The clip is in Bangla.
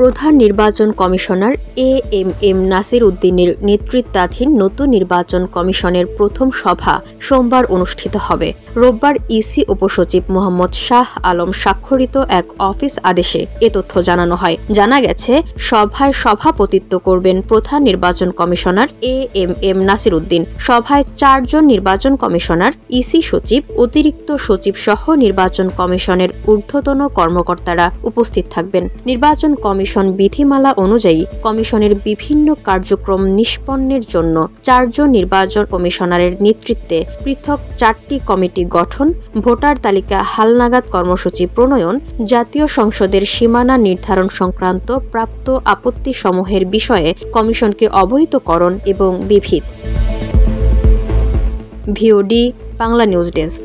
প্রধান নির্বাচন কমিশনার এএমএম নাসির উদ্দিনের নেতৃত্বাধীন নতুন নির্বাচন কমিশনের প্রথম সভা সোমবার অনুষ্ঠিত হবে। রোববার ইসি উপসচিব মোহাম্মদ শাহ আলম স্বাক্ষরিত এক অফিস আদেশে এ তথ্য জানানো হয়। জানা গেছে, সভায় সভাপতিত্ব করবেন প্রধান নির্বাচন কমিশনার এএমএম নাসির উদ্দিন। সভায় 4 জন নির্বাচন কমিশনার, ইসি সচিব, অতিরিক্ত সচিব সহ নির্বাচন কমিশনের ঊর্ধ্বতন কর্মকর্তারা উপস্থিত থাকবেন। নির্বাচন কমিশন বিধিমালা অনুযায়ী কমিশনের বিভিন্ন কার্যক্রম নিষ্পন্নের জন্য 4 জন নির্বাচন কমিশনারের নেতৃত্বে পৃথক 4টি কমিটি গঠন, ভোটার তালিকা হালনাগাদ কর্মসূচি প্রণয়ন, জাতীয় সংসদের সীমানা নির্ধারণ সংক্রান্ত প্রাপ্ত আপত্তি সমূহের বিষয়ে কমিশনকে অবহিতকরণ এবং বিবিধ। VOD Bangla news desk.